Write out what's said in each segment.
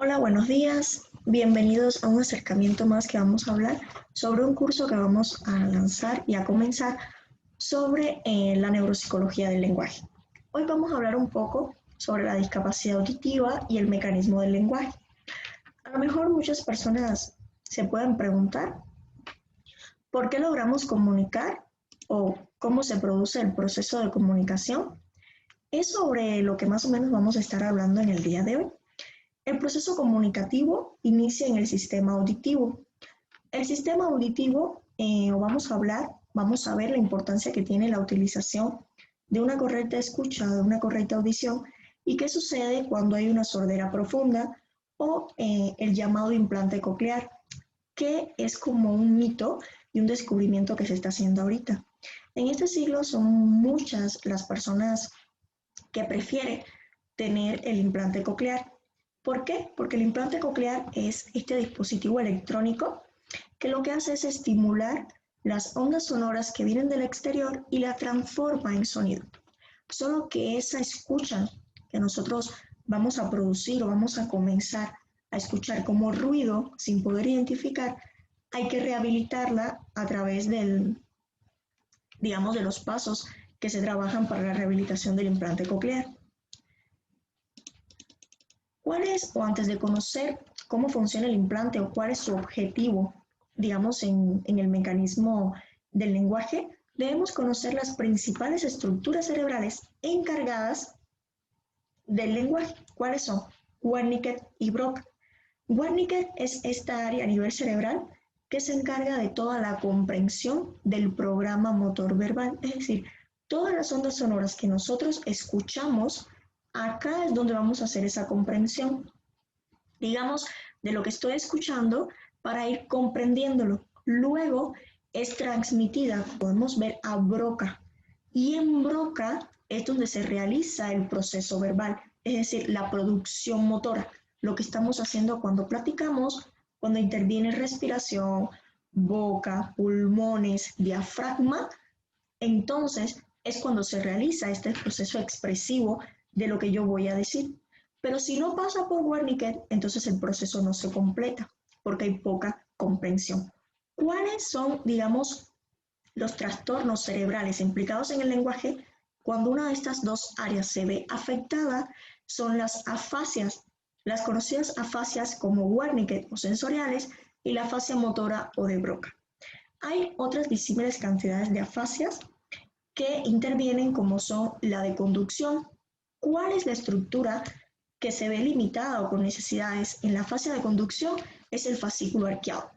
Hola, buenos días. Bienvenidos a un acercamiento más que vamos a hablar sobre un curso que vamos a lanzar y a comenzar sobre la neuropsicología del lenguaje. Hoy vamos a hablar un poco sobre la discapacidad auditiva y el mecanismo del lenguaje. A lo mejor muchas personas se pueden preguntar ¿por qué logramos comunicar o cómo se produce el proceso de comunicación? Es sobre lo que más o menos vamos a estar hablando en el día de hoy. El proceso comunicativo inicia en el sistema auditivo. El sistema auditivo, vamos a ver la importancia que tiene la utilización de una correcta escucha, de una correcta audición, y qué sucede cuando hay una sordera profunda o el llamado implante coclear, que es como un mito y un descubrimiento que se está haciendo ahorita. En este siglo son muchas las personas que prefieren tener el implante coclear. ¿Por qué? Porque el implante coclear es este dispositivo electrónico que lo que hace es estimular las ondas sonoras que vienen del exterior y la transforma en sonido. Solo que esa escucha que nosotros vamos a producir o vamos a comenzar a escuchar como ruido sin poder identificar, hay que rehabilitarla a través de los pasos que se trabajan para la rehabilitación del implante coclear. ¿Cuál es, o antes de conocer cómo funciona el implante o cuál es su objetivo, en el mecanismo del lenguaje, debemos conocer las principales estructuras cerebrales encargadas del lenguaje? ¿Cuáles son? Wernicke y Broca. Wernicke es esta área a nivel cerebral que se encarga de toda la comprensión del programa motor verbal, es decir, todas las ondas sonoras que nosotros escuchamos, acá es donde vamos a hacer esa comprensión, de lo que estoy escuchando para ir comprendiéndolo. Luego es transmitida, podemos ver a Broca, y en Broca es donde se realiza el proceso verbal, es decir, la producción motora, lo que estamos haciendo cuando platicamos, cuando interviene respiración, boca, pulmones, diafragma, entonces es cuando se realiza este proceso expresivo de lo que yo voy a decir. Pero si no pasa por Wernicke, entonces el proceso no se completa porque hay poca comprensión. ¿Cuáles son, los trastornos cerebrales implicados en el lenguaje? Cuando una de estas dos áreas se ve afectada, son las afasias, las conocidas afasias como Wernicke o sensoriales y la afasia motora o de Broca. Hay otras disímiles cantidades de afasias que intervienen, como son la de conducción. ¿Cuál es la estructura que se ve limitada o con necesidades en la fase de conducción? Es el fascículo arqueado.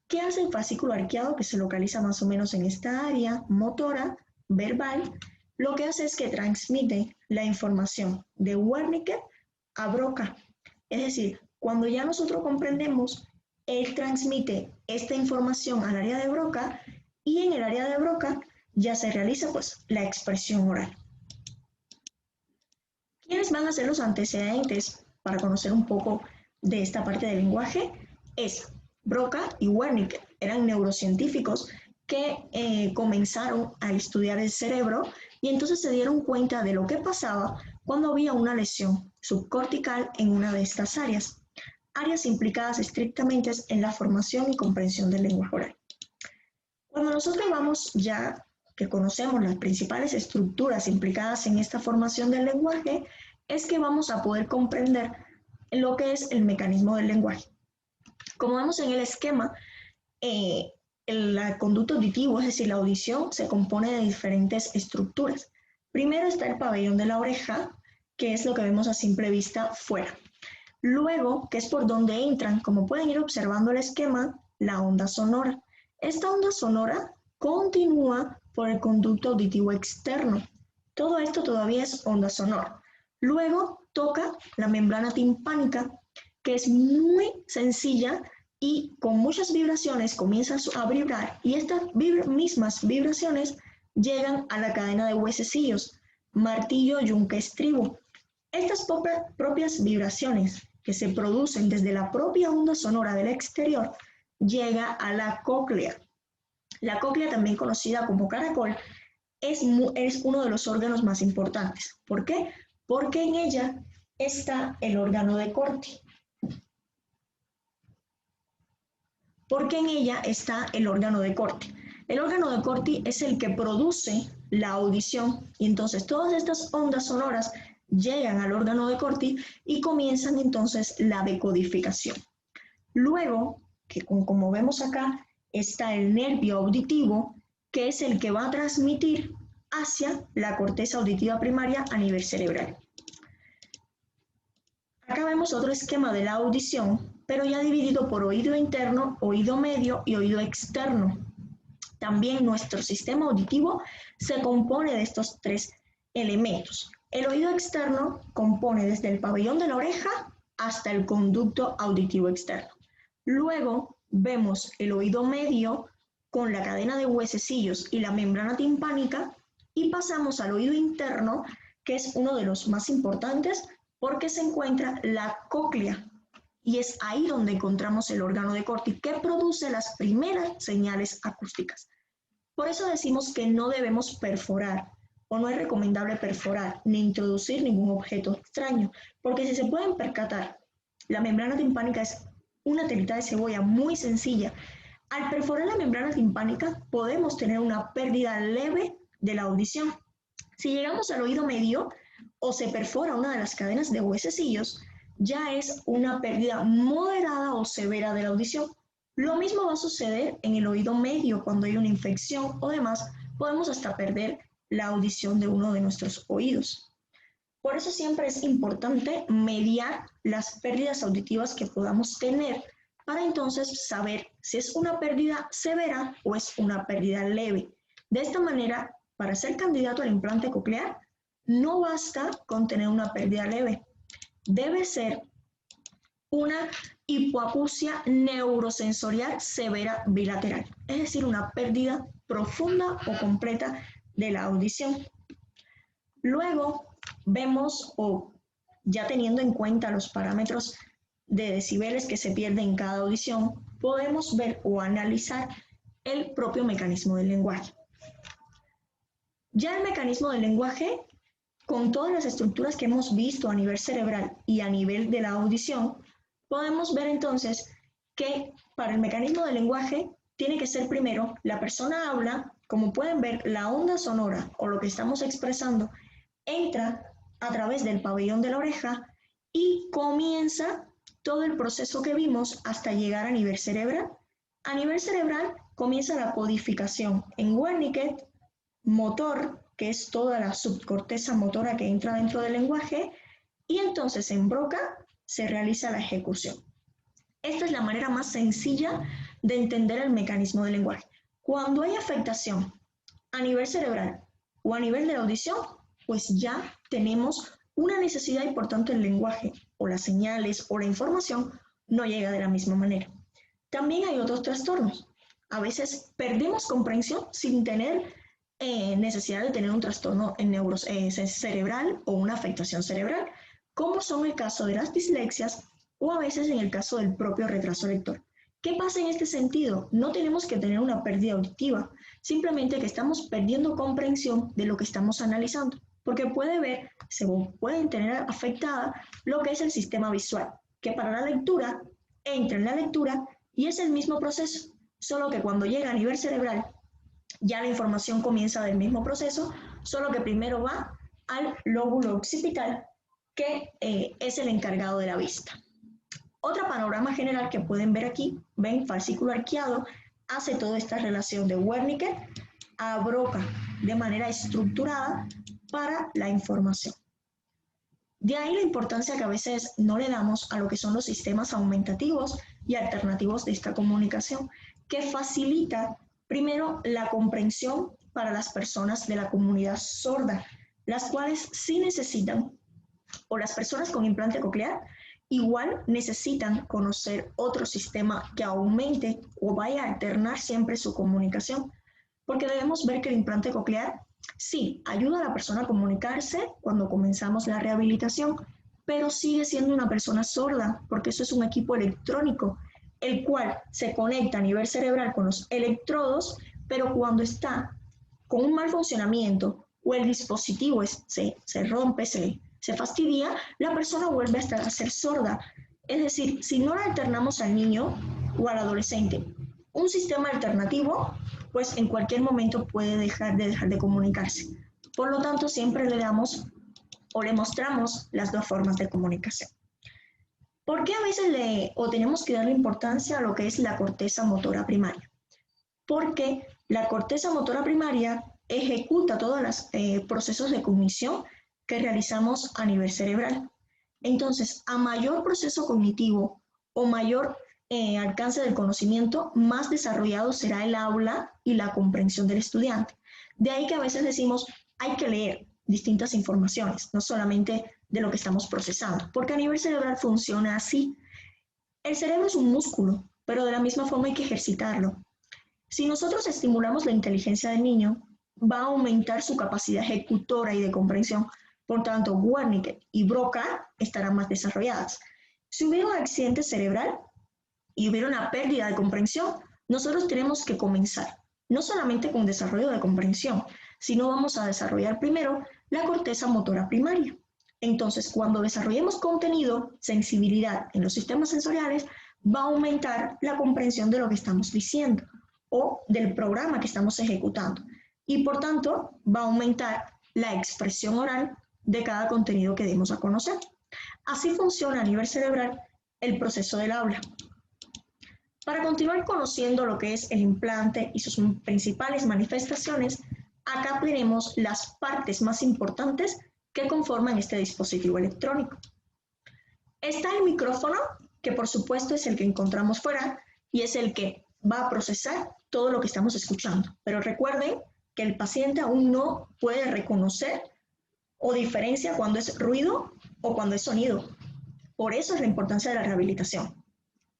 ¿Qué hace el fascículo arqueado, que se localiza más o menos en esta área motora, verbal? Lo que hace es que transmite la información de Wernicke a Broca. Es decir, cuando ya nosotros comprendemos, él transmite esta información al área de Broca y en el área de Broca ya se realiza pues la expresión oral. ¿Quiénes van a ser los antecedentes para conocer un poco de esta parte del lenguaje? Es Broca y Wernicke. Eran neurocientíficos que comenzaron a estudiar el cerebro y entonces se dieron cuenta de lo que pasaba cuando había una lesión subcortical en una de estas áreas implicadas estrictamente en la formación y comprensión del lenguaje oral. Cuando nosotros vamos ya que conocemos las principales estructuras implicadas en esta formación del lenguaje, es que vamos a poder comprender lo que es el mecanismo del lenguaje. Como vemos en el esquema, el conducto auditivo, es decir, la audición, se compone de diferentes estructuras. Primero está el pabellón de la oreja, que es lo que vemos a simple vista fuera. Luego, que es por donde entran, como pueden ir observando el esquema, la onda sonora. Esta onda sonora continúa por el conducto auditivo externo. Todo esto todavía es onda sonora. Luego toca la membrana timpánica, que es muy sencilla y con muchas vibraciones comienza a vibrar, y estas mismas vibraciones llegan a la cadena de huesecillos, martillo, yunque, estribo. Estas propias vibraciones que se producen desde la propia onda sonora del exterior llega a la cóclea. La cóclea, también conocida como caracol, es uno de los órganos más importantes. ¿Por qué? Porque en ella está el órgano de Corti. porque en ella está el órgano de Corti. El órgano de Corti es el que produce la audición y entonces todas estas ondas sonoras llegan al órgano de Corti y comienzan entonces la decodificación. Luego, que como vemos acá, está el nervio auditivo, que es el que va a transmitir hacia la corteza auditiva primaria a nivel cerebral. Acá vemos otro esquema de la audición, pero ya dividido por oído interno, oído medio y oído externo. También nuestro sistema auditivo se compone de estos tres elementos. El oído externo compone desde el pabellón de la oreja hasta el conducto auditivo externo. Luego vemos el oído medio con la cadena de huesecillos y la membrana timpánica y pasamos al oído interno, que es uno de los más importantes porque se encuentra la cóclea y es ahí donde encontramos el órgano de Corti que produce las primeras señales acústicas. Por eso decimos que no debemos perforar o no es recomendable perforar ni introducir ningún objeto extraño, porque si se pueden percatar, la membrana timpánica es una telita de cebolla muy sencilla. Al perforar la membrana timpánica podemos tener una pérdida leve de la audición. Si llegamos al oído medio o se perfora una de las cadenas de huesecillos, ya es una pérdida moderada o severa de la audición. Lo mismo va a suceder en el oído medio cuando hay una infección o demás, podemos hasta perder la audición de uno de nuestros oídos. Por eso siempre es importante mediar las pérdidas auditivas que podamos tener para entonces saber si es una pérdida severa o es una pérdida leve. De esta manera, para ser candidato al implante coclear, no basta con tener una pérdida leve. Debe ser una hipoacusia neurosensorial severa bilateral, es decir, una pérdida profunda o completa de la audición. Luego vemos, o ya teniendo en cuenta los parámetros de decibeles que se pierden en cada audición, podemos ver o analizar el propio mecanismo del lenguaje. Ya el mecanismo del lenguaje, con todas las estructuras que hemos visto a nivel cerebral y a nivel de la audición, podemos ver entonces que para el mecanismo del lenguaje tiene que ser primero, la persona habla, como pueden ver, la onda sonora o lo que estamos expresando entra a través del pabellón de la oreja y comienza todo el proceso que vimos hasta llegar a nivel cerebral. A nivel cerebral comienza la codificación en Wernicke, motor, que es toda la subcorteza motora que entra dentro del lenguaje, y entonces en Broca se realiza la ejecución. Esta es la manera más sencilla de entender el mecanismo del lenguaje. Cuando hay afectación a nivel cerebral o a nivel de la audición, pues ya tenemos una necesidad importante del lenguaje, o las señales o la información no llega de la misma manera. También hay otros trastornos. A veces perdemos comprensión sin tener necesidad de tener un trastorno cerebral o una afectación cerebral, como son el caso de las dislexias o a veces en el caso del propio retraso lector. ¿Qué pasa en este sentido? No tenemos que tener una pérdida auditiva, simplemente que estamos perdiendo comprensión de lo que estamos analizando, porque se pueden tener afectada lo que es el sistema visual, que para la lectura entra en la lectura y es el mismo proceso, solo que cuando llega a nivel cerebral ya la información comienza del mismo proceso, solo que primero va al lóbulo occipital, que es el encargado de la vista. Otro panorama general que pueden ver aquí, ven, fascículo arqueado, hace toda esta relación de Wernicke a Broca de manera estructurada para la información. De ahí la importancia que a veces no le damos a lo que son los sistemas aumentativos y alternativos de esta comunicación, que facilita primero la comprensión para las personas de la comunidad sorda, las cuales sí necesitan, o las personas con implante coclear, igual necesitan conocer otro sistema que aumente o vaya a alternar siempre su comunicación, porque debemos ver que el implante coclear sí ayuda a la persona a comunicarse cuando comenzamos la rehabilitación, pero sigue siendo una persona sorda, porque eso es un equipo electrónico, el cual se conecta a nivel cerebral con los electrodos, pero cuando está con un mal funcionamiento o el dispositivo se rompe, se fastidia, la persona vuelve a ser sorda. Es decir, si no la alternamos al niño, o al adolescente un sistema alternativo, pues en cualquier momento puede dejar de comunicarse. Por lo tanto, siempre le damos o le mostramos las dos formas de comunicación. ¿Por qué a veces tenemos que darle importancia a lo que es la corteza motora primaria? Porque la corteza motora primaria ejecuta todos los procesos de cognición que realizamos a nivel cerebral. Entonces, a mayor proceso cognitivo o mayor alcance del conocimiento, más desarrollado será el aula y la comprensión del estudiante. De ahí que a veces decimos, hay que leer distintas informaciones, no solamente de lo que estamos procesando, porque a nivel cerebral funciona así. El cerebro es un músculo, pero de la misma forma hay que ejercitarlo. Si nosotros estimulamos la inteligencia del niño, va a aumentar su capacidad ejecutora y de comprensión. Por tanto, Wernicke y Broca estarán más desarrolladas. Si hubiera un accidente cerebral y hubiera una pérdida de comprensión, nosotros tenemos que comenzar, no solamente con desarrollo de comprensión, sino vamos a desarrollar primero la corteza motora primaria. Entonces, cuando desarrollemos contenido, sensibilidad en los sistemas sensoriales, va a aumentar la comprensión de lo que estamos diciendo o del programa que estamos ejecutando. Y por tanto, va a aumentar la expresión oral de cada contenido que demos a conocer. Así funciona a nivel cerebral el proceso del habla. Para continuar conociendo lo que es el implante y sus principales manifestaciones, acá tenemos las partes más importantes que conforman este dispositivo electrónico. Está el micrófono, que por supuesto es el que encontramos fuera y es el que va a procesar todo lo que estamos escuchando. Pero recuerden que el paciente aún no puede reconocer o diferencia cuando es ruido o cuando es sonido. Por eso es la importancia de la rehabilitación.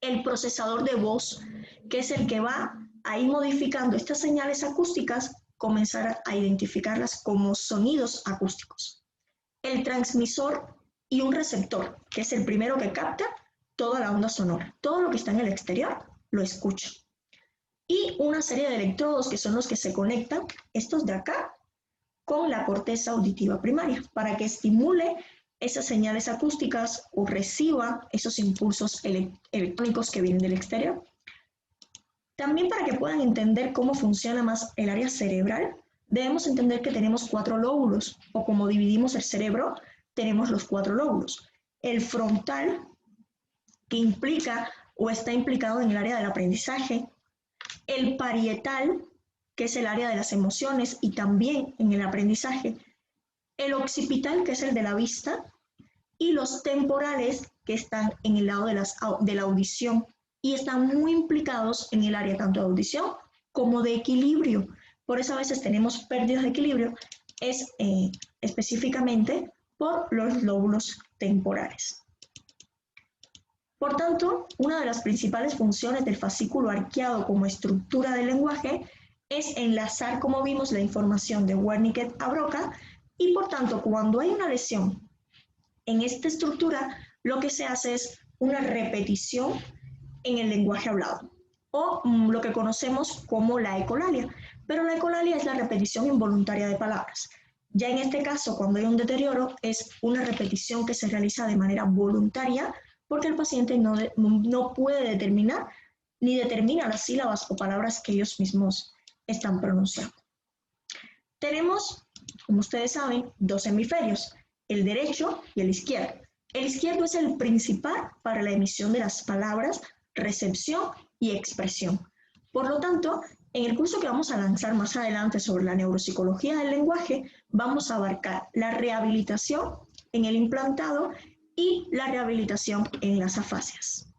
El procesador de voz, que es el que va a ir modificando estas señales acústicas, comenzar a identificarlas como sonidos acústicos. El transmisor y un receptor, que es el primero que capta toda la onda sonora. Todo lo que está en el exterior lo escucha. Y una serie de electrodos que son los que se conectan, estos de acá, con la corteza auditiva primaria, para que estimule esas señales acústicas o reciba esos impulsos electrónicos que vienen del exterior. También para que puedan entender cómo funciona más el área cerebral, debemos entender que tenemos 4 lóbulos, o como dividimos el cerebro, tenemos los 4 lóbulos. El frontal, que implica o está implicado en el área del aprendizaje. El parietal, que es el área de las emociones y también en el aprendizaje. El occipital, que es el de la vista. Y los temporales, que están en el lado de la audición y están muy implicados en el área tanto de audición como de equilibrio. Por eso a veces tenemos pérdidas de equilibrio, es específicamente por los lóbulos temporales. Por tanto, una de las principales funciones del fascículo arqueado como estructura del lenguaje es enlazar, como vimos, la información de Wernicke a Broca y, por tanto, cuando hay una lesión en esta estructura, lo que se hace es una repetición en el lenguaje hablado, o lo que conocemos como la ecolalia. Pero la ecolalia es la repetición involuntaria de palabras. Ya en este caso, cuando hay un deterioro, es una repetición que se realiza de manera voluntaria porque el paciente no puede determinar ni determina las sílabas o palabras que ellos mismos están pronunciando. Tenemos, como ustedes saben, 2 hemisferios, el derecho y el izquierdo. El izquierdo es el principal para la emisión de las palabras, recepción y expresión. Por lo tanto, en el curso que vamos a lanzar más adelante sobre la neuropsicología del lenguaje, vamos a abarcar la rehabilitación en el implantado y la rehabilitación en las afasias.